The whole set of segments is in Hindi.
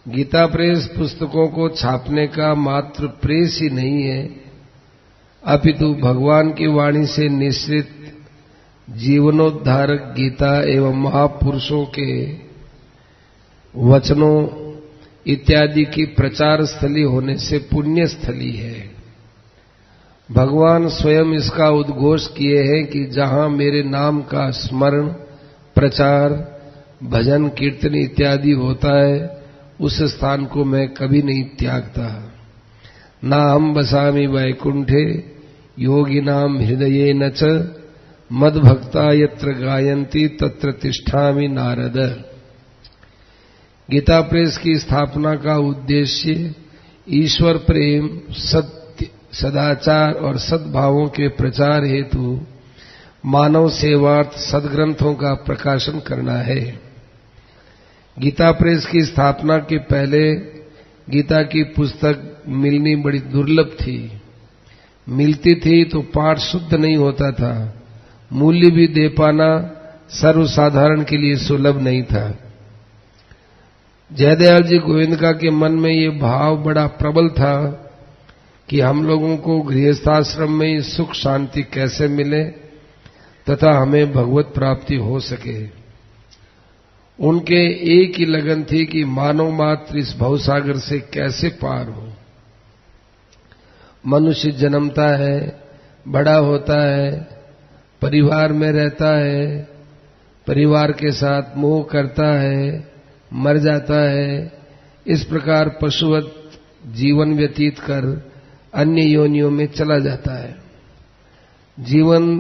गीता प्रेस पुस्तकों को छापने का मात्र प्रेस ही नहीं है, अपितु भगवान की वाणी से निश्रित जीवनोद्धारक गीता एवं महापुरुषों के वचनों इत्यादि की प्रचार स्थली होने से पुण्य स्थली है। भगवान स्वयं इसका उद्घोष किए हैं कि जहां मेरे नाम का स्मरण, प्रचार, भजन, कीर्तन इत्यादि होता है, उस स्थान को मैं कभी नहीं त्यागता। ना हम बसामि वैकुंठे योगिनाम हृदयेन च मद्भक्ता यत्र गायन्ति तत्र तिष्ठामि नारद। गीता प्रेस की स्थापना का उद्देश्य ईश्वर प्रेम, सत्य, सदाचार और सद्भावों के प्रचार हेतु मानव सेवार्थ सद्ग्रंथों का प्रकाशन करना है। गीता प्रेस की स्थापना के पहले गीता की पुस्तक मिलनी बड़ी दुर्लभ थी। मिलती थी तो पाठ शुद्ध नहीं होता था, मूल्य भी दे पाना सर्वसाधारण के लिए सुलभ नहीं था। जयदयाल जी गोविंदका के मन में ये भाव बड़ा प्रबल था कि हम लोगों को गृहस्थाश्रम में सुख शांति कैसे मिले तथा हमें भगवत प्राप्ति हो सके। उनके एक ही लगन थी कि मानव मात्र इस भवसागर से कैसे पार हो। मनुष्य जन्मता है, बड़ा होता है, परिवार में रहता है, परिवार के साथ मोह करता है, मर जाता है। इस प्रकार पशुवत जीवन व्यतीत कर अन्य योनियों में चला जाता है। जीवन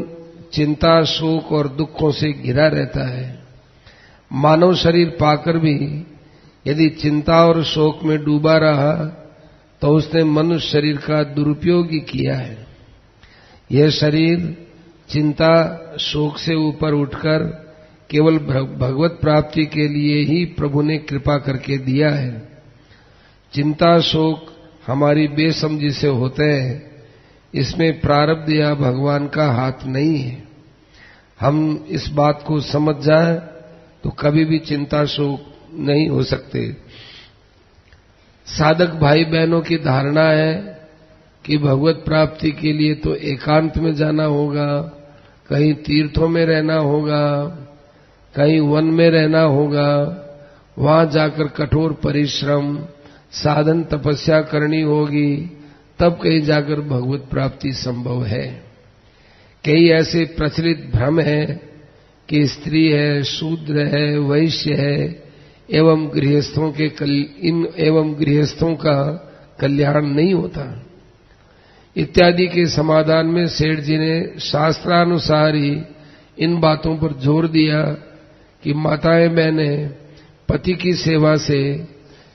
चिंता, शोक और दुखों से घिरा रहता है। मानव शरीर पाकर भी यदि चिंता और शोक में डूबा रहा तो उसने मनुष्य शरीर का दुरुपयोग ही किया है। यह शरीर चिंता, शोक से ऊपर उठकर केवल भगवत प्राप्ति के लिए ही प्रभु ने कृपा करके दिया है। चिंता, शोक हमारी बेसमझी से होते हैं, इसमें प्रारब्ध या भगवान का हाथ नहीं है। हम इस बात को समझ जाएं तो कभी भी चिंता, शोक नहीं हो सकते। साधक भाई बहनों की धारणा है कि भगवत प्राप्ति के लिए तो एकांत में जाना होगा, कहीं तीर्थों में रहना होगा, कहीं वन में रहना होगा, वहां जाकर कठोर परिश्रम, साधन, तपस्या करनी होगी, तब कहीं जाकर भगवत प्राप्ति संभव है। कई ऐसे प्रचलित भ्रम है कि स्त्री है, शूद्र है, वैश्य है एवं गृहस्थों का कल्याण नहीं होता इत्यादि के समाधान में सेठ जी ने शास्त्रानुसार ही इन बातों पर जोर दिया कि माताएं बहनें पति की सेवा से,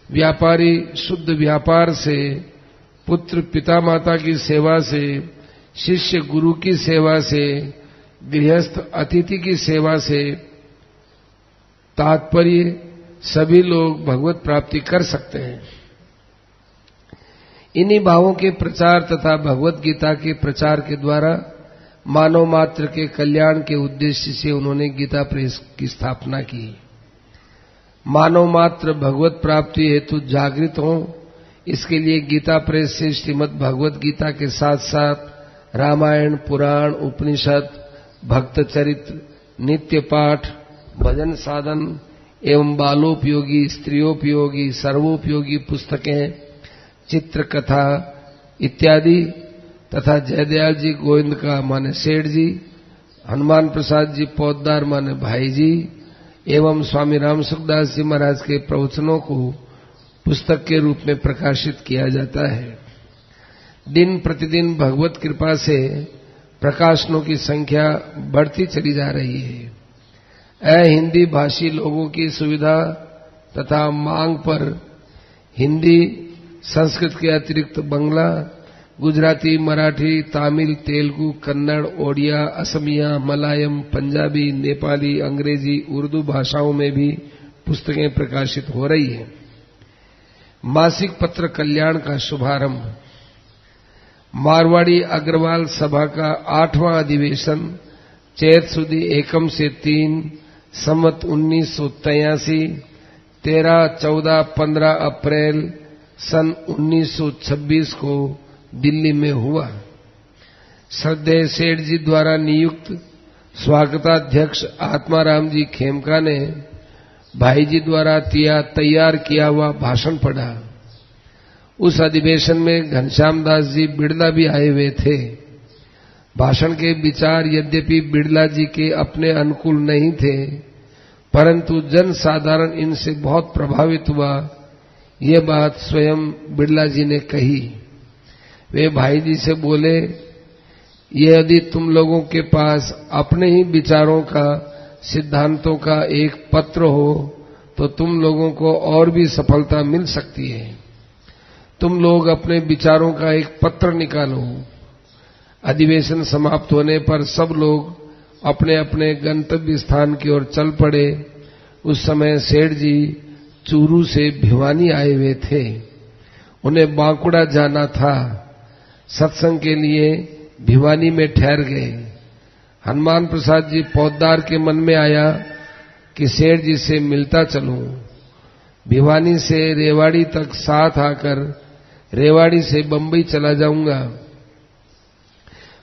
व्यापारी शुद्ध व्यापार से, पुत्र पिता माता की सेवा से, शिष्य गुरु की सेवा से, गृहस्थ अतिथि की सेवा से तात्पर्य सभी लोग भगवत प्राप्ति कर सकते हैं। इन्हीं भावों के प्रचार तथा भगवत गीता के प्रचार के द्वारा मानव मात्र के कल्याण के उद्देश्य से उन्होंने गीता प्रेस की स्थापना की। मानव मात्र भगवत प्राप्ति हेतु जागृत हों, इसके लिए गीता प्रेस से श्रीमद् भगवत गीता के साथ साथ रामायण, पुराण, उपनिषद, भक्त चरित्र, नित्य पाठ, भजन साधन एवं बालोपयोगी, स्त्रियोपयोगी, सर्वोपयोगी पुस्तकें, चित्र कथा इत्यादि तथा जयदयाल जी गोविंद का माने सेठ जी, हनुमान प्रसाद जी पौद्दार माने भाई जी एवं स्वामी राम सुखदास जी महाराज के प्रवचनों को पुस्तक के रूप में प्रकाशित किया जाता है। दिन प्रतिदिन भगवत कृपा से प्रकाशनों की संख्या बढ़ती चली जा रही है। हिंदी भाषी लोगों की सुविधा तथा मांग पर हिंदी, संस्कृत के अतिरिक्त बंगला, गुजराती, मराठी, तमिल, तेलुगु, कन्नड़, ओडिया, असमिया, मलयालम, पंजाबी, नेपाली, अंग्रेजी, उर्दू भाषाओं में भी पुस्तकें प्रकाशित हो रही हैं। मासिक पत्र कल्याण का शुभारंभ। मारवाड़ी अग्रवाल सभा का 8वां अधिवेशन चैत सुदी 1 से 3 संवत 1983 13, 14, 15 अप्रैल सन 1926 को दिल्ली में हुआ। श्रद्धेय सेठ जी द्वारा नियुक्त स्वागताध्यक्ष आत्माराम जी खेमका ने भाई जी द्वारा तैयार किया हुआ भाषण पढ़ा। उस अधिवेशन में घनश्याम दास जी बिड़ला भी आए हुए थे। भाषण के विचार यद्यपि बिड़ला जी के अपने अनुकूल नहीं थे, परंतु जन साधारण इनसे बहुत प्रभावित हुआ। ये बात स्वयं बिड़ला जी ने कही। वे भाई जी से बोले, यदि तुम लोगों के पास अपने ही विचारों का, सिद्धांतों का एक पत्र हो तो तुम लोगों को और भी सफलता मिल सकती है। तुम लोग अपने विचारों का एक पत्र निकालो। अधिवेशन समाप्त होने पर सब लोग अपने अपने गंतव्य स्थान की ओर चल पड़े। उस समय सेठ जी चूरू से भिवानी आए हुए थे। उन्हें बांकुड़ा जाना था। सत्संग के लिए भिवानी में ठहर गए। हनुमान प्रसाद जी पौद्दार के मन में आया कि सेठ जी से मिलता चलूं। भिवानी से रेवाड़ी तक साथ आकर रेवाड़ी से बंबई चला जाऊंगा।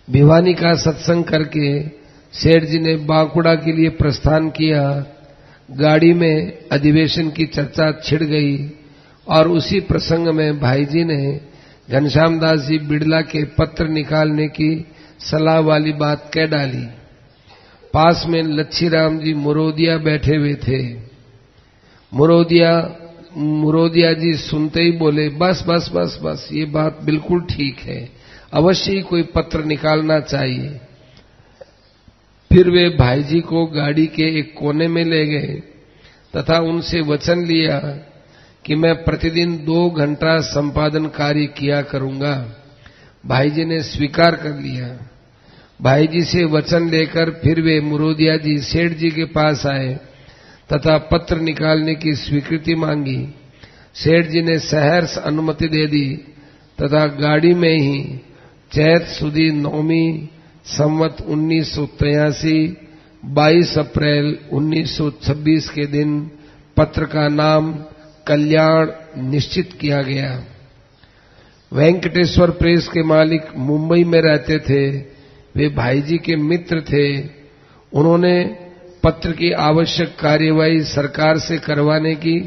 भिवानी का सत्संग करके सेठ जी ने बांकुड़ा के लिए प्रस्थान किया। गाड़ी में अधिवेशन की चर्चा छिड़ गई और उसी प्रसंग में भाई जी ने घनश्याम दास जी बिड़ला के पत्र निकालने की सलाह वाली बात कह डाली। पास में लच्छीराम जी मुरोदिया बैठे हुए थे। मुरोदिया जी सुनते ही बोले, बस बस बस बस, ये बात बिल्कुल ठीक है, अवश्य ही कोई पत्र निकालना चाहिए। फिर वे भाई जी को गाड़ी के एक कोने में ले गए तथा उनसे वचन लिया कि मैं प्रतिदिन 2 घंटा संपादन कार्य किया करूंगा। भाई जी ने स्वीकार कर लिया। भाई जी से वचन लेकर फिर वे मुरोदिया जी सेठ जी के पास आए तथा पत्र निकालने की स्वीकृति मांगी। सेठ जी ने सहर्ष अनुमति दे दी तथा गाड़ी में ही चैत सुदी नौमी संवत 1983 22 अप्रैल 1926 के दिन पत्र का नाम कल्याण निश्चित किया गया। वेंकटेश्वर प्रेस के मालिक मुंबई में रहते थे। वे भाई जी के मित्र थे। उन्होंने पत्र की आवश्यक कार्यवाही सरकार से करवाने की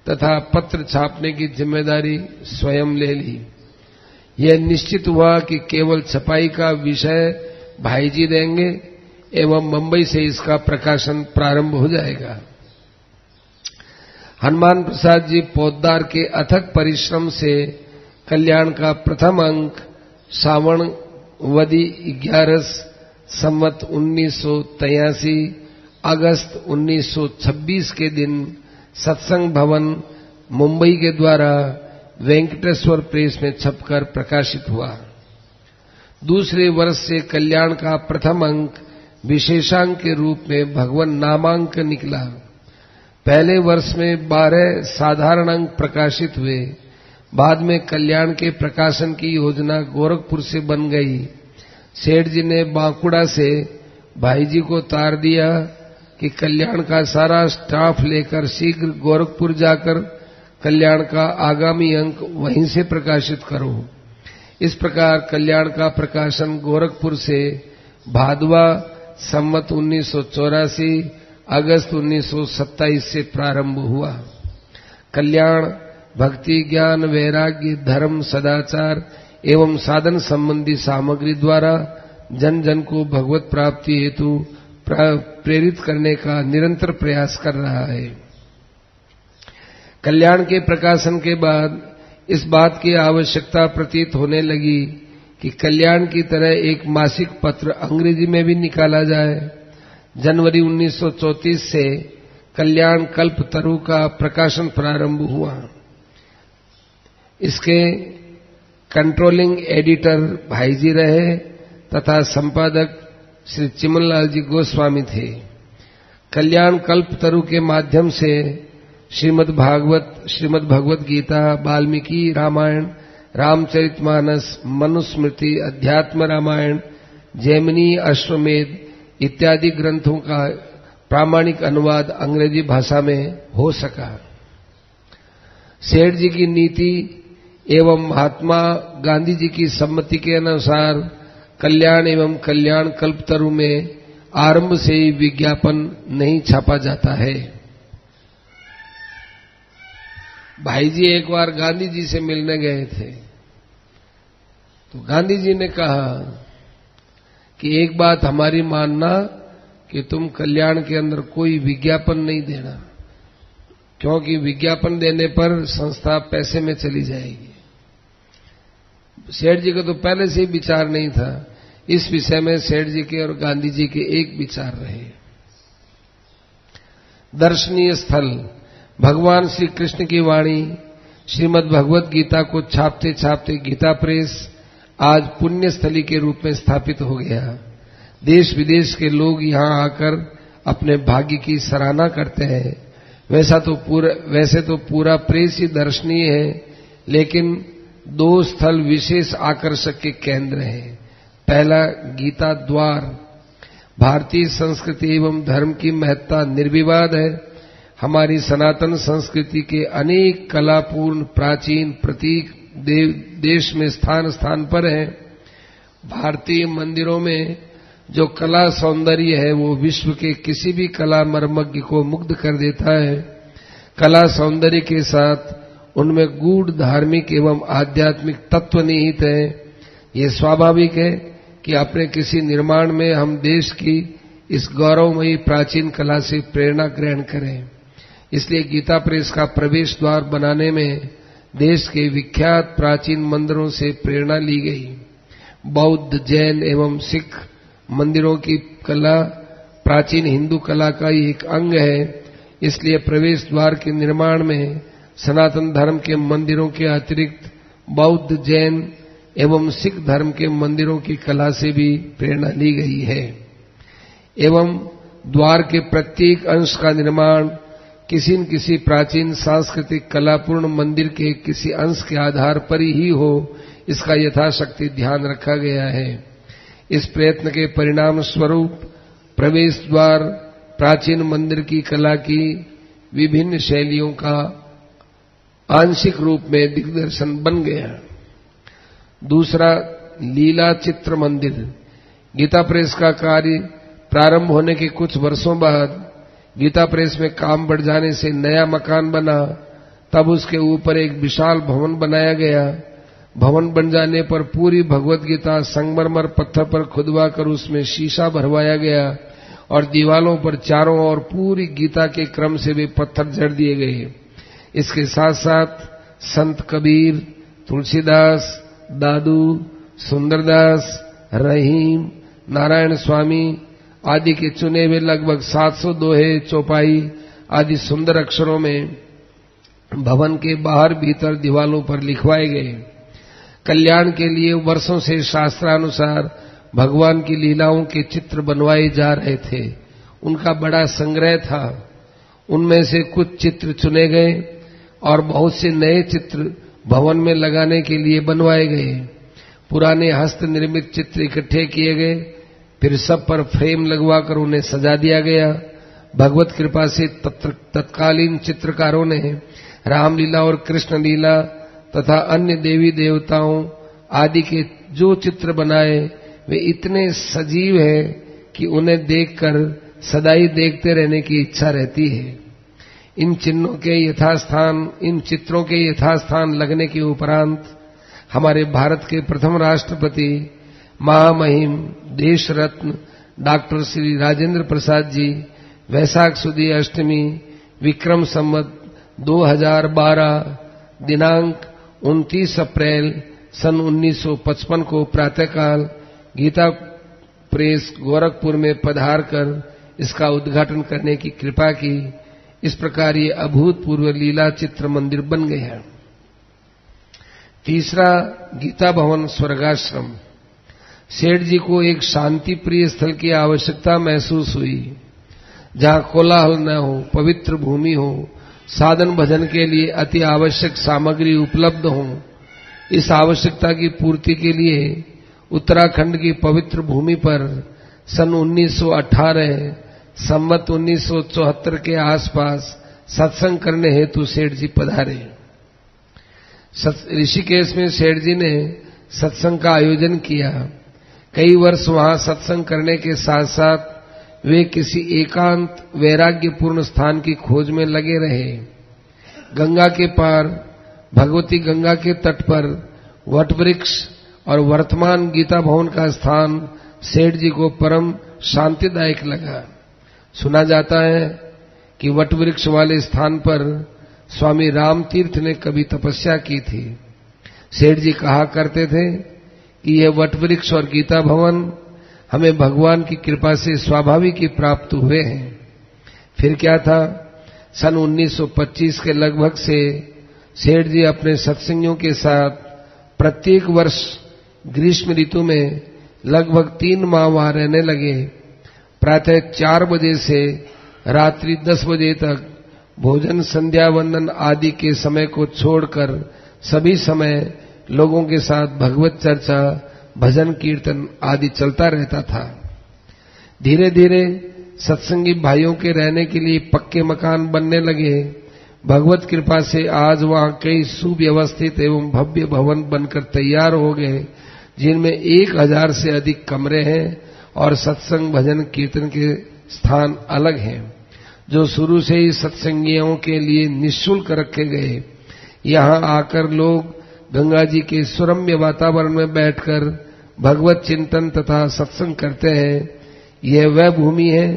तथा पत्र छापने की जिम्मेदारी स्वयं ले ली। यह निश्चित हुआ कि केवल छपाई का विषय भाई जी देंगे एवं मुंबई से इसका प्रकाशन प्रारंभ हो जाएगा। हनुमान प्रसाद जी पोद्दार के अथक परिश्रम से कल्याण का प्रथम अंक श्रावण वदी 11 संवत 1983 अगस्त 1926 के दिन सत्संग भवन मुंबई के द्वारा वेंकटेश्वर प्रेस में छपकर प्रकाशित हुआ। दूसरे वर्ष से कल्याण का प्रथम अंक विशेषांक के रूप में भगवान नामांक निकला। पहले वर्ष में 12 साधारण अंक प्रकाशित हुए। बाद में कल्याण के प्रकाशन की योजना गोरखपुर से बन गई। सेठ जी ने बांकुड़ा से भाई जी को तार दिया कि कल्याण का सारा स्टाफ लेकर शीघ्र गोरखपुर जाकर कल्याण का आगामी अंक वहीं से प्रकाशित करो। इस प्रकार कल्याण का प्रकाशन गोरखपुर से भादवा संवत 1984 अगस्त 1927 से प्रारंभ हुआ। कल्याण भक्ति, ज्ञान, वैराग्य, धर्म, सदाचार एवं साधन संबंधी सामग्री द्वारा जन जन को भगवत प्राप्ति हेतु प्रेरित करने का निरंतर प्रयास कर रहा है। कल्याण के प्रकाशन के बाद इस बात की आवश्यकता प्रतीत होने लगी कि कल्याण की तरह एक मासिक पत्र अंग्रेजी में भी निकाला जाए। जनवरी 1934 से कल्याण कल्पतरु का प्रकाशन प्रारंभ हुआ। इसके कंट्रोलिंग एडिटर भाई जी रहे तथा संपादक श्री चिमनलाल जी गोस्वामी थे। कल्याण कल्पतरु के माध्यम से श्रीमद् भगवत गीता, वाल्मीकि रामायण, रामचरितमानस, मनुस्मृति, अध्यात्म रामायण, जैमिनी, अश्वमेध इत्यादि ग्रंथों का प्रामाणिक अनुवाद अंग्रेजी भाषा में हो सका। सेठ जी की नीति एवं महात्मा गांधी जी की सम्मति के अनुसार कल्याण एवं कल्याण कल्पतरु में आरंभ से ही विज्ञापन नहीं छापा जाता है। भाई जी एक बार गांधी जी से मिलने गए थे, तो गांधी जी ने कहा कि एक बात हमारी मानना कि तुम कल्याण के अंदर कोई विज्ञापन नहीं देना, क्योंकि विज्ञापन देने पर संस्था पैसे में चली जाएगी। सेठ जी का तो पहले से ही विचार नहीं था। इस विषय में सेठ जी के और गांधी जी के एक विचार रहे। दर्शनीय स्थल भगवान श्री कृष्ण की वाणी श्रीमद् भगवत गीता को छापते छापते गीता प्रेस आज पुण्य स्थली के रूप में स्थापित हो गया। देश विदेश के लोग यहां आकर अपने भाग्य की सराहना करते हैं। वैसे तो पूरा प्रेस ही दर्शनीय है, लेकिन दो स्थल विशेष आकर्षक के केंद्र हैं। पहला गीता द्वार। भारतीय संस्कृति एवं धर्म की महत्ता निर्विवाद है। हमारी सनातन संस्कृति के अनेक कलापूर्ण प्राचीन प्रतीक देश में स्थान स्थान पर हैं। भारतीय मंदिरों में जो कला सौंदर्य है वो विश्व के किसी भी कला मर्मज्ञ को मुग्ध कर देता है। कला सौंदर्य के साथ उनमें गूढ़ धार्मिक एवं आध्यात्मिक तत्व निहित है। ये स्वाभाविक है कि अपने किसी निर्माण में हम देश की इस गौरवमयी प्राचीन कला से प्रेरणा ग्रहण करें। इसलिए गीता प्रेस का प्रवेश द्वार बनाने में देश के विख्यात प्राचीन मंदिरों से प्रेरणा ली गई। बौद्ध, जैन एवं सिख मंदिरों की कला प्राचीन हिंदू कला का एक अंग है। इसलिए प्रवेश द्वार के निर्माण में सनातन धर्म के मंदिरों के अतिरिक्त बौद्ध, जैन एवं सिख धर्म के मंदिरों की कला से भी प्रेरणा ली गई है। एवं द्वार के प्रत्येक अंश का निर्माण किसी न किसी प्राचीन सांस्कृतिक कलापूर्ण मंदिर के किसी अंश के आधार पर ही हो, इसका यथाशक्ति ध्यान रखा गया है। इस प्रयत्न के परिणाम स्वरूप प्रवेश द्वार प्राचीन मंदिर की कला की विभिन्न शैलियों का आंशिक रूप में दिग्दर्शन बन गया। दूसरा, लीला चित्र मंदिर। गीता प्रेस का कार्य प्रारंभ होने के कुछ वर्षों बाद गीता प्रेस में काम बढ़ जाने से नया मकान बना। तब उसके ऊपर एक विशाल भवन बनाया गया। भवन बन जाने पर पूरी भगवत गीता संगमरमर पत्थर पर खुदवा कर उसमें शीशा भरवाया गया और दीवालों पर चारों ओर पूरी गीता के क्रम से भी पत्थर जड़ दिए गए। इसके साथ साथ संत कबीर, तुलसीदास, दादू, सुंदरदास, रहीम, नारायण स्वामी आदि के चुने हुए लगभग 700 दोहे, चौपाई आदि सुंदर अक्षरों में भवन के बाहर भीतर दीवालों पर लिखवाए गए। कल्याण के लिए वर्षों से शास्त्रानुसार भगवान की लीलाओं के चित्र बनवाए जा रहे थे। उनका बड़ा संग्रह था। उनमें से कुछ चित्र चुने गए और बहुत से नए चित्र भवन में लगाने के लिए बनवाए गए। पुराने हस्त निर्मित चित्र इकट्ठे किए गए, फिर सब पर फ्रेम लगवाकर उन्हें सजा दिया गया। भगवत कृपा से तत्कालीन चित्रकारों ने रामलीला और कृष्ण लीला तथा अन्य देवी देवताओं आदि के जो चित्र बनाए वे इतने सजीव हैं कि उन्हें देखकर सदाई देखते रहने की इच्छा रहती है। इन चित्रों के यथास्थान लगने के उपरांत हमारे भारत के प्रथम राष्ट्रपति महामहिम देश रत्न डॉक्टर श्री राजेंद्र प्रसाद जी वैशाख सुदी अष्टमी विक्रम संवत 2012 दिनांक 29 अप्रैल सन 1955 को प्रातःकाल गीता प्रेस गोरखपुर में पधार कर इसका उद्घाटन करने की कृपा की। इस प्रकार ये अभूतपूर्व लीला चित्र मंदिर बन गया। तीसरा, गीता भवन स्वर्गाश्रम। सेठ जी को एक शांति प्रिय स्थल की आवश्यकता महसूस हुई, जहां कोलाहल न हो, पवित्र भूमि हो, साधन भजन के लिए अति आवश्यक सामग्री उपलब्ध हो। इस आवश्यकता की पूर्ति के लिए उत्तराखंड की पवित्र भूमि पर सन 1918 संवत 1974 के आसपास सत्संग करने हेतु सेठ जी पधारे। ऋषिकेश में सेठ जी ने सत्संग का आयोजन किया। कई वर्ष वहां सत्संग करने के साथ साथ वे किसी एकांत वैराग्यपूर्ण स्थान की खोज में लगे रहे। गंगा के पार भगवती गंगा के तट पर वटवृक्ष और वर्तमान गीता भवन का स्थान सेठ जी को परम शांतिदायक लगा। सुना जाता है कि वटवृक्ष वाले स्थान पर स्वामी रामतीर्थ ने कभी तपस्या की थी। सेठ जी कहा करते थे कि यह वटवृक्ष और गीता भवन हमें भगवान की कृपा से स्वाभाविक ही प्राप्त हुए हैं। फिर क्या था, सन 1925 के लगभग से सेठ जी अपने सत्संगियों के साथ प्रत्येक वर्ष ग्रीष्म ऋतु में लगभग 3 माह वहां रहने लगे। प्रातः 4 बजे से रात्रि 10 बजे तक भोजन, संध्या वंदन आदि के समय को छोड़कर सभी समय लोगों के साथ भगवत चर्चा, भजन कीर्तन आदि चलता रहता था। धीरे धीरे सत्संगी भाइयों के रहने के लिए पक्के मकान बनने लगे। भगवत कृपा से आज वहां कई सुव्यवस्थित एवं भव्य भवन बनकर तैयार हो गए, जिनमें 1000 से अधिक कमरे हैं और सत्संग, भजन, कीर्तन के स्थान अलग हैं, जो शुरू से ही सत्संगियों के लिए निःशुल्क रखे गए। यहां आकर लोग गंगा जी के सुरम्य वातावरण में बैठकर भगवत चिंतन तथा सत्संग करते हैं। यह वह भूमि है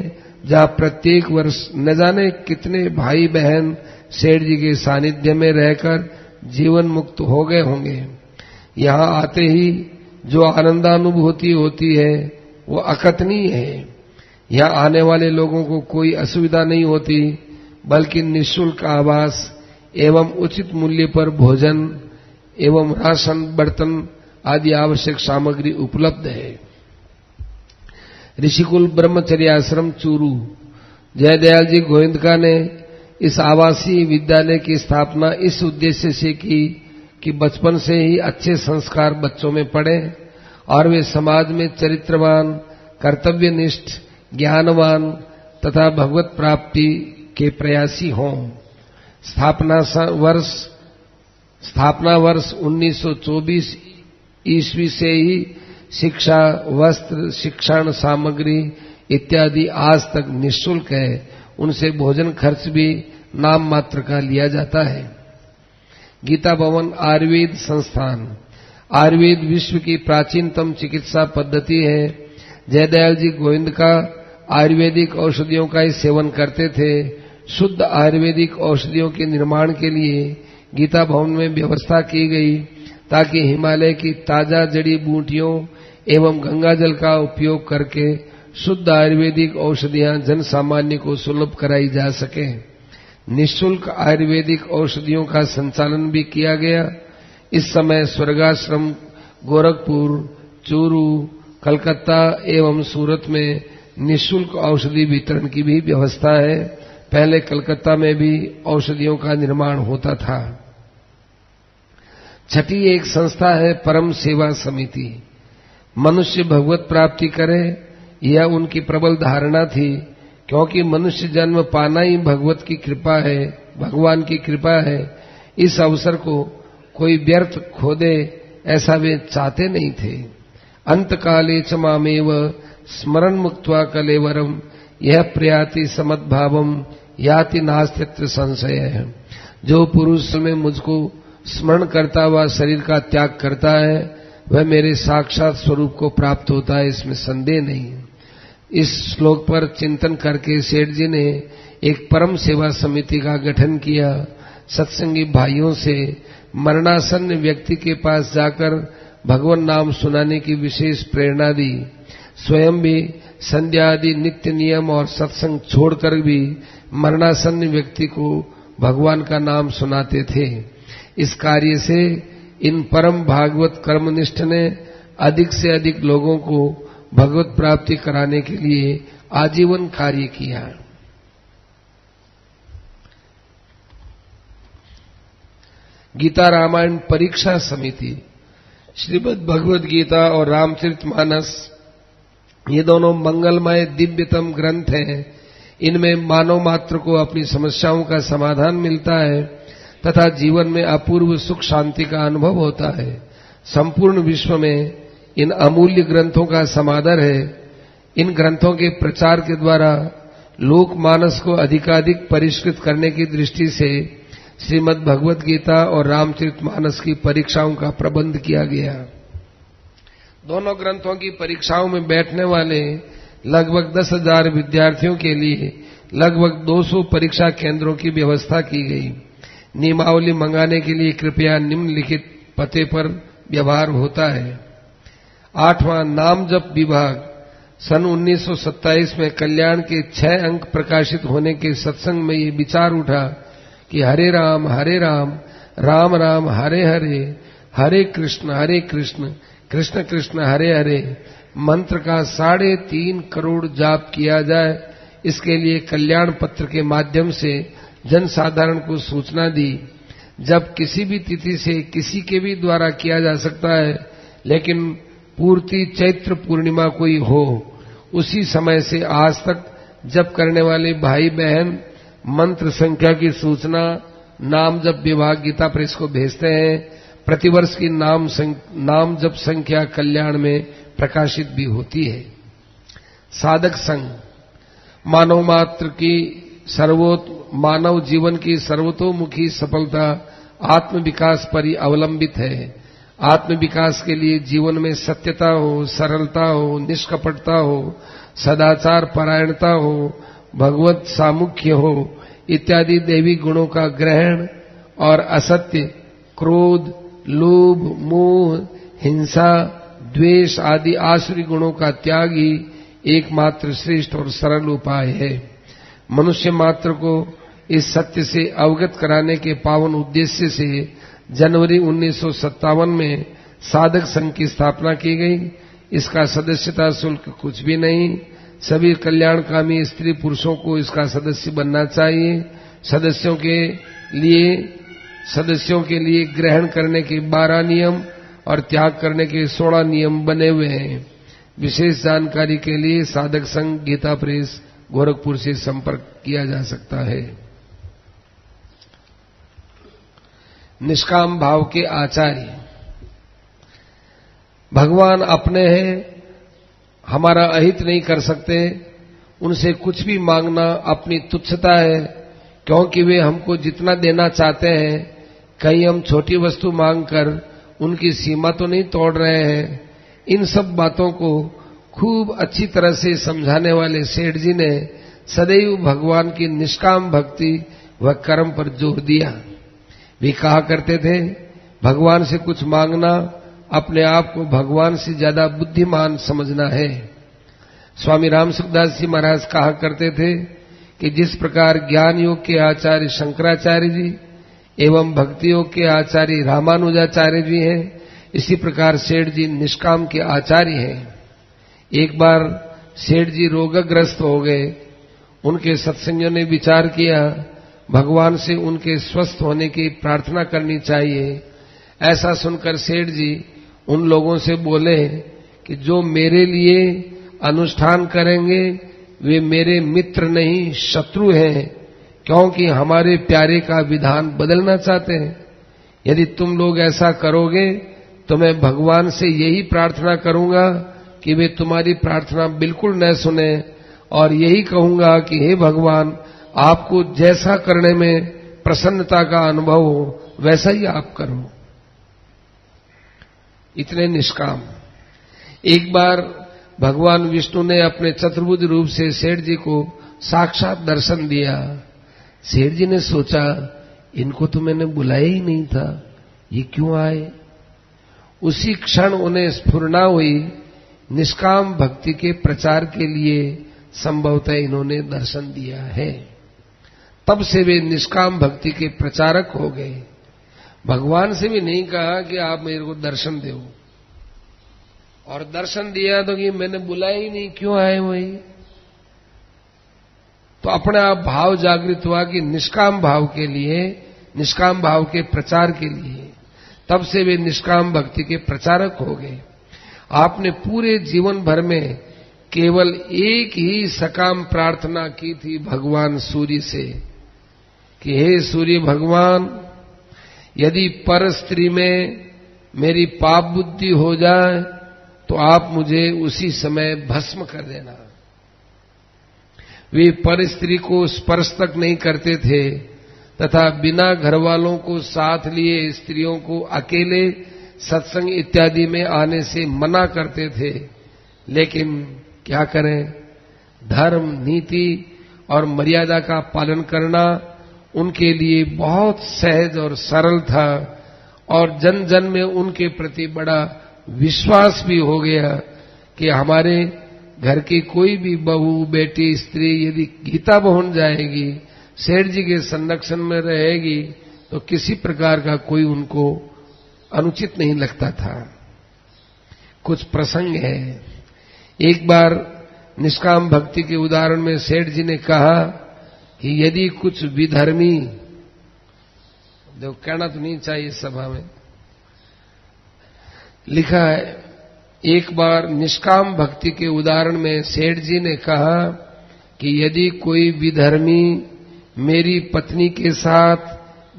जहां प्रत्येक वर्ष न जाने कितने भाई बहन सेठ जी के सानिध्य में रहकर जीवन मुक्त हो गए होंगे। यहां आते ही जो आनंदानुभूति होती है वो अकथनीय है। यहां आने वाले लोगों को कोई असुविधा नहीं होती, बल्कि निःशुल्क आवास एवं उचित मूल्य पर भोजन एवं राशन, बर्तन आदि आवश्यक सामग्री उपलब्ध है। ऋषिकुल ब्रह्मचर्य आश्रम चूरू जयदयाल जी गोविंदका ने इस आवासीय विद्यालय की स्थापना इस उद्देश्य से की कि बचपन से ही अच्छे संस्कार बच्चों में पड़े और वे समाज में चरित्रवान, कर्तव्यनिष्ठ, ज्ञानवान तथा भगवत प्राप्ति के प्रयासी हों। स्थापना वर्ष 1924 ईस्वी से ही शिक्षा, वस्त्र, शिक्षण सामग्री इत्यादि आज तक निःशुल्क है। उनसे भोजन खर्च भी नाम मात्र का लिया जाता है। गीता भवन आयुर्वेद संस्थान आयुर्वेद विश्व की प्राचीनतम चिकित्सा पद्धति है। जयदयाल जी गोविंदका आयुर्वेदिक औषधियों का ही सेवन करते थे। शुद्ध आयुर्वेदिक औषधियों के निर्माण के लिए गीता भवन में व्यवस्था की गई ताकि हिमालय की ताजा जड़ी बूटियों एवं गंगा जल का उपयोग करके शुद्ध आयुर्वेदिक औषधियां जन सामान्य को सुलभ कराई जा सके। निःशुल्क आयुर्वेदिक औषधियों का संचालन भी किया गया। इस समय स्वर्गाश्रम गोरखपुर, चूरू, कलकत्ता एवं सूरत में निःशुल्क औषधि वितरण की भी व्यवस्था है। पहले कलकत्ता में भी औषधियों का निर्माण होता था। छठी एक संस्था है परम सेवा समिति। मनुष्य भगवत प्राप्ति करे यह उनकी प्रबल धारणा थी, क्योंकि मनुष्य जन्म पाना ही भगवत की कृपा है, भगवान की कृपा है। इस अवसर को कोई व्यर्थ खो दे ऐसा वे चाहते नहीं थे। अंतकाले च मामेव स्मरण मुक्त्वा कलेवरम यह प्रयाति समद्भावम याति नास्त्यत्र संशय है। जो पुरुष में मुझको स्मरण करता हुआ शरीर का त्याग करता है वह मेरे साक्षात स्वरूप को प्राप्त होता है, इसमें संदेह नहीं। इस श्लोक पर चिंतन करके सेठ जी ने एक परम सेवा समिति का गठन किया। सत्संगी भाइयों से मरणासन्न व्यक्ति के पास जाकर भगवान नाम सुनाने की विशेष प्रेरणा दी। स्वयं भी संध्या आदि नित्य नियम और सत्संग छोड़कर भी मरणासन्न व्यक्ति को भगवान का नाम सुनाते थे। इस कार्य से इन परम भागवत कर्मनिष्ठ ने अधिक से अधिक लोगों को भगवत प्राप्ति कराने के लिए आजीवन कार्य किया। गीता रामायण परीक्षा समिति श्रीमद् भगवद गीता और रामचरितमानस ये दोनों मंगलमय दिव्यतम ग्रंथ हैं। इनमें मानव मात्र को अपनी समस्याओं का समाधान मिलता है। तथा जीवन में अपूर्व सुख शांति का अनुभव होता है। संपूर्ण विश्व में इन अमूल्य ग्रंथों का समादर है। इन ग्रंथों के प्रचार के द्वारा लोक मानस को अधिकाधिक परिष्कृत करने की दृष्टि से श्रीमद् भगवत गीता और रामचरितमानस की परीक्षाओं का प्रबंध किया गया। दोनों ग्रंथों की परीक्षाओं में बैठने वाले लगभग 10,000 विद्यार्थियों के लिए लगभग 200 परीक्षा केंद्रों की व्यवस्था की गई। नियमावली मंगाने के लिए कृपया निम्नलिखित पते पर व्यवहार होता है। 8वां नाम जप विभाग। सन 1927 में कल्याण के 6 अंक प्रकाशित होने के सत्संग में ये विचार उठा कि हरे राम राम राम हरे हरे, हरे कृष्ण कृष्ण कृष्ण हरे हरे मंत्र का 3.5 करोड़ जाप किया जाए। इसके लिए कल्याण पत्र के माध्यम से जनसाधारण को सूचना दी। जब किसी भी तिथि से किसी के भी द्वारा किया जा सकता है, लेकिन पूर्ति चैत्र पूर्णिमा को ही हो। उसी समय से आज तक जप करने वाले भाई बहन मंत्र संख्या की सूचना नाम जप विभाग गीता प्रेस को भेजते हैं। प्रतिवर्ष की नाम जप संख्या कल्याण में प्रकाशित भी होती है। साधक संघ। मानव जीवन की सर्वतोमुखी सफलता आत्म विकास पर ही अवलंबित है। आत्म विकास के लिए जीवन में सत्यता हो, सरलता हो, निष्कपटता हो, सदाचार परायणता हो, भगवत सामुख्य हो इत्यादि दैवी गुणों का ग्रहण और असत्य, क्रोध, लोभ, मोह, हिंसा, द्वेष आदि आसुरी गुणों का त्याग ही एकमात्र श्रेष्ठ और सरल उपाय है। मनुष्य मात्र को इस सत्य से अवगत कराने के पावन उद्देश्य से जनवरी 1957 में साधक संघ की स्थापना की गई। इसका सदस्यता शुल्क कुछ भी नहीं। सभी कल्याणकामी स्त्री पुरुषों को इसका सदस्य बनना चाहिए। सदस्यों के लिए ग्रहण करने के 12 नियम और त्याग करने के 16 नियम बने हुए हैं। विशेष जानकारी के लिए साधक संघ गीता प्रेस गोरखपुर से संपर्क किया जा सकता है। निष्काम भाव के आचार्य। भगवान अपने हैं, हमारा अहित नहीं कर सकते। उनसे कुछ भी मांगना अपनी तुच्छता है, क्योंकि वे हमको जितना देना चाहते हैं, कहीं हम छोटी वस्तु मांगकर उनकी सीमा तो नहीं तोड़ रहे हैं। इन सब बातों को खूब अच्छी तरह से समझाने वाले सेठ जी ने सदैव भगवान की निष्काम भक्ति व कर्म पर जोर दिया। वे कहा करते थे, भगवान से कुछ मांगना अपने आप को भगवान से ज्यादा बुद्धिमान समझना है। स्वामी राम सुखदास जी महाराज कहा करते थे कि जिस प्रकार ज्ञान योग के आचार्य शंकराचार्य जी एवं भक्ति योग के आचार्य रामानुजाचार्य जी हैं, इसी प्रकार सेठ जी निष्काम के आचार्य हैं। एक बार सेठ जी रोगग्रस्त हो गए। उनके सत्संगियों ने विचार किया भगवान से उनके स्वस्थ होने की प्रार्थना करनी चाहिए। ऐसा सुनकर सेठ जी उन लोगों से बोले कि जो मेरे लिए अनुष्ठान करेंगे वे मेरे मित्र नहीं शत्रु हैं, क्योंकि हमारे प्यारे का विधान बदलना चाहते हैं। यदि तुम लोग ऐसा करोगे तो मैं भगवान से यही प्रार्थना करूंगा कि वे तुम्हारी प्रार्थना बिल्कुल न सुने, और यही कहूंगा कि हे भगवान, आपको जैसा करने में प्रसन्नता का अनुभव हो वैसा ही आप करो। इतने निष्काम। एक बार भगवान विष्णु ने अपने चतुर्भुज रूप से सेठ जी को साक्षात दर्शन दिया। सेठ जी ने सोचा, इनको तो मैंने बुलाया ही नहीं था, ये क्यों आए। उसी क्षण उन्हें स्फुरना हुई, निष्काम भक्ति के प्रचार के लिए संभवतः इन्होंने दर्शन दिया है। तब से वे निष्काम भक्ति के प्रचारक हो गए। भगवान से भी नहीं कहा कि आप मेरे को दर्शन दो, और दर्शन दिया तो कि मैंने बुलाया ही नहीं, क्यों आए वही। तो अपने आप भाव जागृत हुआ कि निष्काम भाव के लिए, निष्काम भाव के प्रचार के लिए। तब से वे निष्काम भक्ति के प्रचारक हो गए। आपने पूरे जीवन भर में केवल एक ही सकाम प्रार्थना की थी भगवान सूर्य से कि हे सूर्य भगवान, यदि पर स्त्री में मेरी पाप बुद्धि हो जाए तो आप मुझे उसी समय भस्म कर देना। वे पर स्त्री को स्पर्श तक नहीं करते थे तथा बिना घरवालों को साथ लिए स्त्रियों को अकेले सत्संग इत्यादि में आने से मना करते थे। लेकिन क्या करें, धर्म, नीति और मर्यादा का पालन करना उनके लिए बहुत सहज और सरल था और जन जन में उनके प्रति बड़ा विश्वास भी हो गया कि हमारे घर की कोई भी बहू, बेटी, स्त्री यदि गीता भवन जाएगी, सेठ जी के संरक्षण में रहेगी तो किसी प्रकार का कोई उनको अनुचित नहीं लगता था। कुछ प्रसंग है। एक बार निष्काम भक्ति के उदाहरण में सेठ जी ने कहा कि यदि कुछ विधर्मी, जो कहना तो नहीं चाहिए सभा में, लिखा है, एक बार निष्काम भक्ति के उदाहरण में सेठ जी ने कहा कि यदि कोई विधर्मी मेरी पत्नी के साथ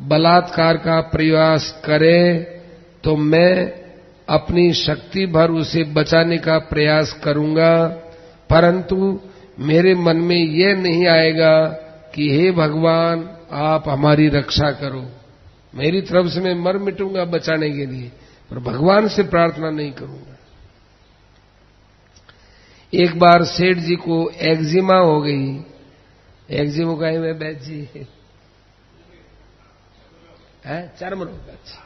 बलात्कार का प्रयास करे तो मैं अपनी शक्ति भर उसे बचाने का प्रयास करूंगा, परंतु मेरे मन में यह नहीं आएगा कि हे भगवान आप हमारी रक्षा करो। मेरी तरफ से मैं मर मिटूंगा बचाने के लिए, पर भगवान से प्रार्थना नहीं करूंगा। एक बार सेठ जी को एक्जिमा हो गई। एक्जिमा का है मैं बैठ जी है, चर्म रोग, अच्छा,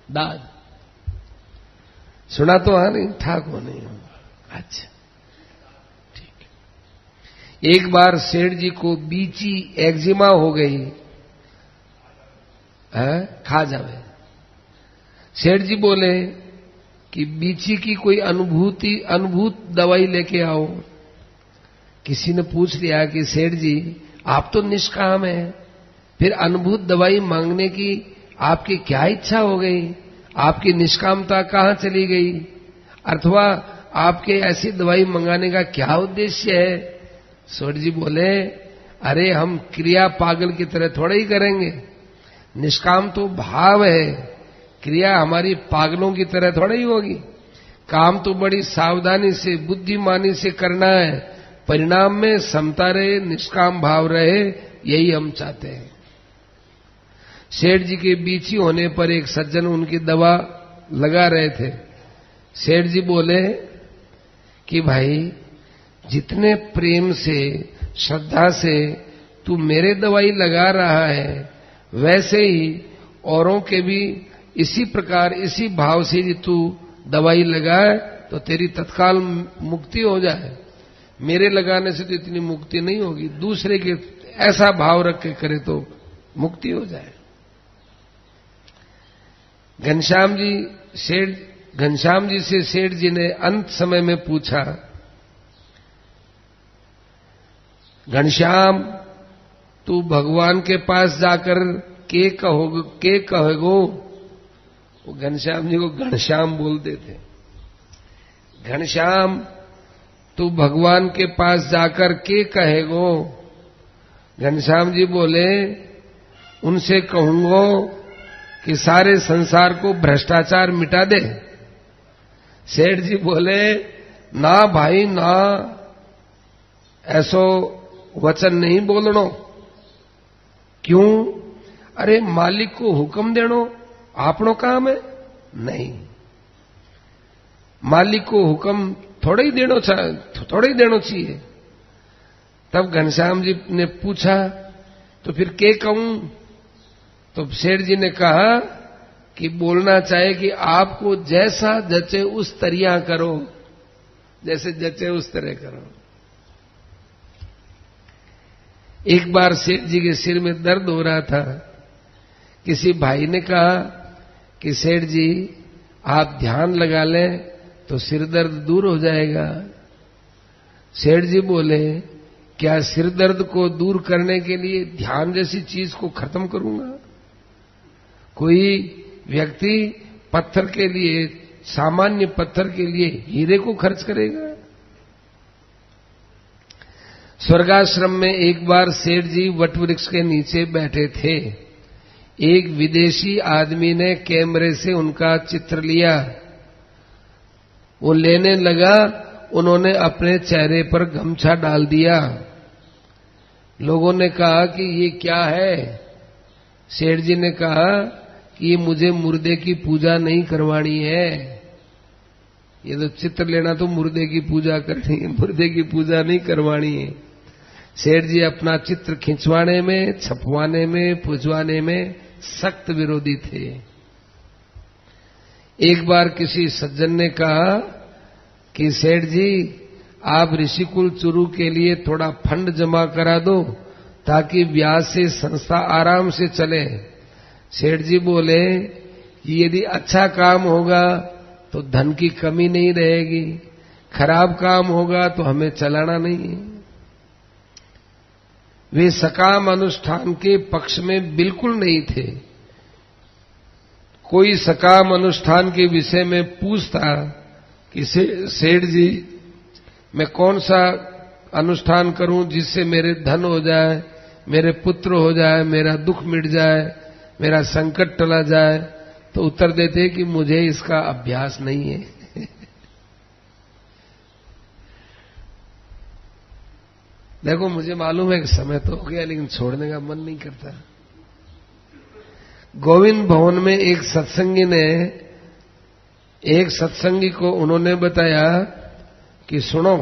दाद सुना तो हाँ, नहीं ठाक हो नहीं हो, अच्छा ठीक। एक बार सेठ जी को बीची एक्जिमा हो गई है, खा जावे। सेठ जी बोले कि बीची की कोई अनुभूत दवाई लेके आओ। किसी ने पूछ लिया कि सेठ जी आप तो निष्काम हैं, फिर अनुभूत दवाई मांगने की आपकी क्या इच्छा हो गई? आपकी निष्कामता कहां चली गई? अथवा आपके ऐसी दवाई मंगाने का क्या उद्देश्य है? सेठ जी बोले, अरे हम क्रिया पागल की तरह थोड़ा ही करेंगे। निष्काम तो भाव है, क्रिया हमारी पागलों की तरह थोड़ा ही होगी। काम तो बड़ी सावधानी से, बुद्धिमानी से करना है, परिणाम में समता रहे, निष्काम भाव रहे, यही हम चाहते हैं। सेठ जी के बीची होने पर एक सज्जन उनकी दवा लगा रहे थे। सेठ जी बोले कि भाई जितने प्रेम से, श्रद्धा से तू मेरे दवाई लगा रहा है, वैसे ही औरों के भी इसी प्रकार, इसी भाव से यदि तू दवाई लगाए तो तेरी तत्काल मुक्ति हो जाए। मेरे लगाने से तो इतनी मुक्ति नहीं होगी, दूसरे के ऐसा भाव रख के करे तो मुक्ति हो जाए। घनश्याम जी से सेठ जी ने अंत समय में पूछा, घनश्याम तू भगवान के पास जाकर के कहोगो? वो घनश्याम जी को घनश्याम बोलते थे। घनश्याम तू भगवान के पास जाकर के कहेगो? घनश्याम जी बोले, उनसे कहूंगो कि सारे संसार को भ्रष्टाचार मिटा दे। सेठ जी बोले, ना भाई ना, ऐसो वचन नहीं बोलनो। क्यों? अरे मालिक को हुक्म देनो आपनो काम है? नहीं, मालिक को हुक्म थोड़ा ही देनो चाहिए। तब घनश्याम जी ने पूछा, तो फिर के कहूं? तो सेठ जी ने कहा कि बोलना चाहिए कि आपको जैसा जचे उस तरिया करो, जैसे जचे उस तरह करो। एक बार सेठ जी के सिर में दर्द हो रहा था। किसी भाई ने कहा कि सेठ जी आप ध्यान लगा लें तो सिर दर्द दूर हो जाएगा। सेठ जी बोले, क्या सिर दर्द को दूर करने के लिए ध्यान जैसी चीज को खत्म करूंगा? कोई व्यक्ति पत्थर के लिए, सामान्य पत्थर के लिए हीरे को खर्च करेगा? स्वर्गाश्रम में एक बार सेठ जी वटवृक्ष के नीचे बैठे थे। एक विदेशी आदमी ने कैमरे से उनका चित्र लिया। वो लेने लगा, उन्होंने अपने चेहरे पर गमछा डाल दिया। लोगों ने कहा कि ये क्या है? सेठ जी ने कहा कि ये मुझे मुर्दे की पूजा नहीं करवानी है। ये तो चित्र लेना तो मुर्दे की पूजा करनी है, मुर्दे की पूजा नहीं करवानी है। सेठ जी अपना चित्र खिंचवाने में, छपवाने में, पुजवाने में सख्त विरोधी थे। एक बार किसी सज्जन ने कहा कि सेठ जी, आप ऋषिकुल चुरू के लिए थोड़ा फंड जमा करा दो ताकि ब्याज से संस्था आराम से चले। सेठ जी बोले कि यदि अच्छा काम होगा तो धन की कमी नहीं रहेगी, खराब काम होगा तो हमें चलाना नहीं है। वे सकाम अनुष्ठान के पक्ष में बिल्कुल नहीं थे। कोई सकाम अनुष्ठान के विषय में पूछता कि सेठ जी, मैं कौन सा अनुष्ठान करूं जिससे मेरे धन हो जाए, मेरे पुत्र हो जाए, मेरा दुख मिट जाए, मेरा संकट टला जाए, तो उत्तर देते कि मुझे इसका अभ्यास नहीं है। देखो, मुझे मालूम है कि समय तो हो गया, लेकिन छोड़ने का मन नहीं करता। गोविंद भवन में एक सत्संगी को उन्होंने बताया कि सुनो,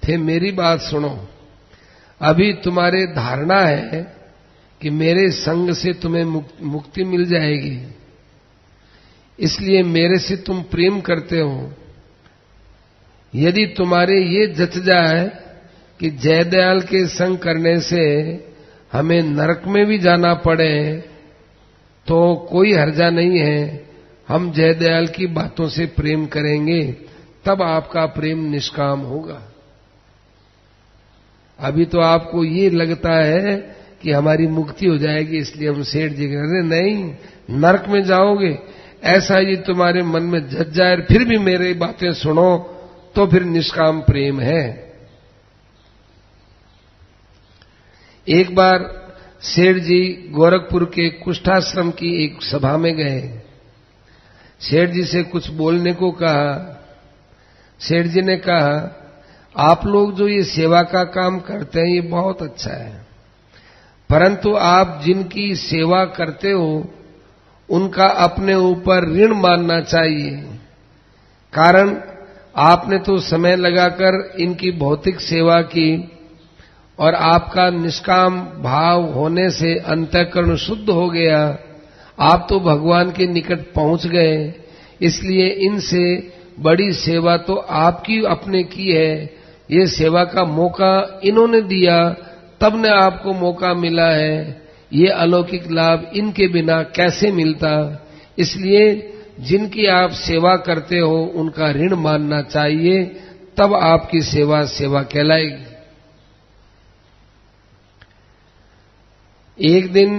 थे मेरी बात सुनो, अभी तुम्हारे धारणा है कि मेरे संग से तुम्हें मुक्ति मिल जाएगी, इसलिए मेरे से तुम प्रेम करते हो। यदि तुम्हारे ये जच जाए कि जयदयाल के संग करने से हमें नरक में भी जाना पड़े तो कोई हर्जा नहीं है, हम जयदयाल की बातों से प्रेम करेंगे, तब आपका प्रेम निष्काम होगा। अभी तो आपको ये लगता है कि हमारी मुक्ति हो जाएगी, इसलिए हम सेठ जी कह रहे नहीं, नरक में जाओगे। ऐसा ही तुम्हारे मन में जच जाए फिर भी मेरी बातें सुनो तो फिर निष्काम प्रेम है। एक बार सेठ जी गोरखपुर के कुष्ठाश्रम की एक सभा में गए। सेठ जी से कुछ बोलने को कहा। सेठ जी ने कहा, आप लोग जो ये सेवा का काम करते हैं ये बहुत अच्छा है, परंतु आप जिनकी सेवा करते हो उनका अपने ऊपर ऋण मानना चाहिए। कारण आपने तो समय लगाकर इनकी भौतिक सेवा की और आपका निष्काम भाव होने से अंतःकरण शुद्ध हो गया, आप तो भगवान के निकट पहुंच गए, इसलिए इनसे बड़ी सेवा तो आपकी अपने की है। ये सेवा का मौका इन्होंने दिया, तब ने आपको मौका मिला है। ये अलौकिक लाभ इनके बिना कैसे मिलता? इसलिए जिनकी आप सेवा करते हो उनका ऋण मानना चाहिए, तब आपकी सेवा सेवा कहलाएगी। एक दिन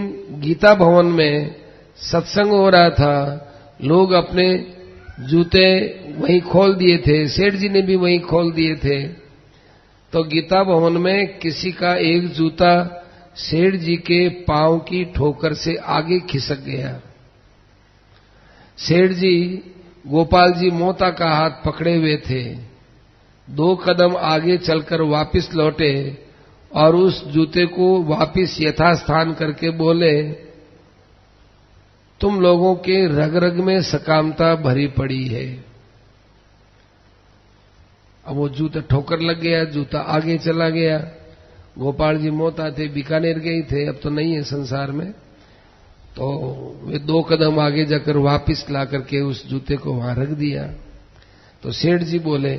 गीता भवन में सत्संग हो रहा था। लोग अपने जूते वहीं खोल दिए थे, सेठ जी ने भी वहीं खोल दिए थे। तो गीता भवन में किसी का एक जूता सेठ जी के पांव की ठोकर से आगे खिसक गया। सेठ जी गोपाल जी मोहता का हाथ पकड़े हुए थे। 2 कदम आगे चलकर वापस लौटे और उस जूते को वापस यथास्थान करके बोले, तुम लोगों के रग रग में सकामता भरी पड़ी है। अब वो जूता ठोकर लग गया, जूता आगे चला गया। गोपाल जी मोहता थे, बीकानेर गए थे, अब तो नहीं है संसार में। तो वे 2 कदम आगे जाकर वापस ला करके उस जूते को वहां रख दिया। तो सेठ जी बोले,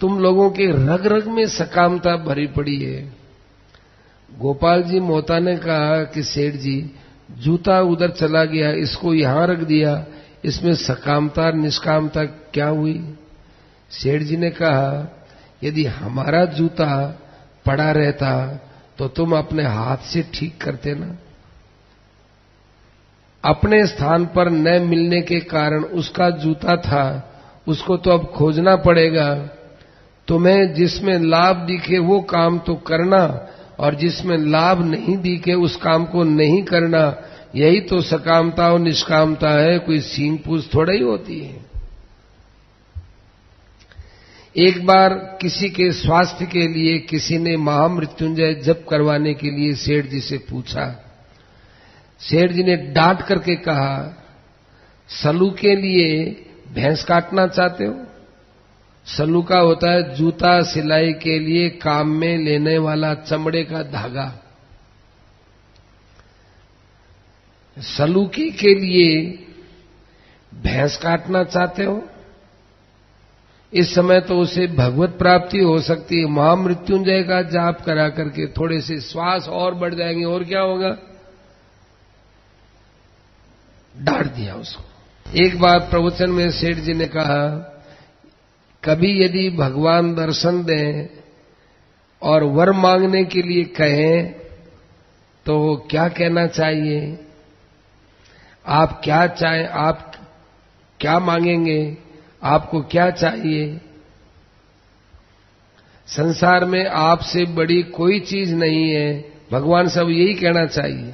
तुम लोगों के रग रग में सकामता भरी पड़ी है। गोपाल जी मोहता ने कहा कि सेठ जी, जूता उधर चला गया, इसको यहां रख दिया, इसमें सकामता निष्कामता क्या हुई? सेठ जी ने कहा, यदि हमारा जूता पड़ा रहता तो तुम अपने हाथ से ठीक करते ना। अपने स्थान पर न मिलने के कारण उसका जूता था, उसको तो अब खोजना पड़ेगा। तुम्हें जिसमें लाभ दिखे वो काम तो करना, और जिसमें लाभ नहीं दिखे उस काम को नहीं करना। यही तो सकामता और निष्कामता है, कोई सींग पूछ थोड़ा ही होती है। एक बार किसी के स्वास्थ्य के लिए किसी ने महामृत्युंजय जप करवाने के लिए सेठ जी से पूछा। सेठ जी ने डांट करके कहा, सलू के लिए भैंस काटना चाहते हो? सलू का होता है जूता सिलाई के लिए काम में लेने वाला चमड़े का धागा। सलूकी के लिए भैंस काटना चाहते हो? इस समय तो उसे भगवत प्राप्ति हो सकती है। महामृत्युंजय का जाप करा करके थोड़े से श्वास और बढ़ जाएंगे, और क्या होगा? डांट दिया उसको। एक बार प्रवचन में सेठ जी ने कहा, कभी यदि भगवान दर्शन दें और वर मांगने के लिए कहें तो क्या कहना चाहिए? आप क्या चाहें, आप क्या मांगेंगे, आपको क्या चाहिए? संसार में आपसे बड़ी कोई चीज नहीं है। भगवान से अब यही कहना चाहिए,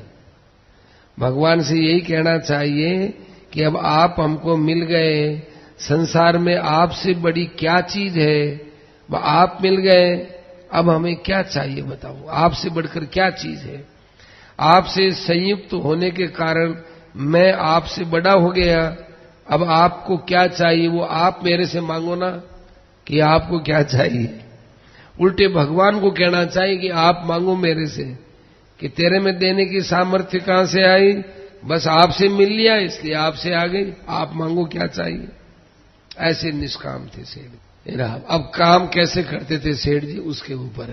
भगवान से यही कहना चाहिए कि अब आप हमको मिल गए, संसार में आपसे बड़ी क्या चीज है, वह आप मिल गए, अब हमें क्या चाहिए बताओ? आपसे बढ़कर क्या चीज है? आपसे संयुक्त होने के कारण मैं आपसे बड़ा हो गया, अब आपको क्या चाहिए वो आप मेरे से मांगो ना, कि आपको क्या चाहिए। उल्टे भगवान को कहना चाहिए कि आप मांगो मेरे से, कि तेरे में देने की सामर्थ्य कहां से आई, बस आपसे मिल लिया इसलिए आपसे आ गई, आप मांगो क्या चाहिए। ऐसे निष्काम थे सेठ। अब काम कैसे करते थे सेठ जी, उसके ऊपर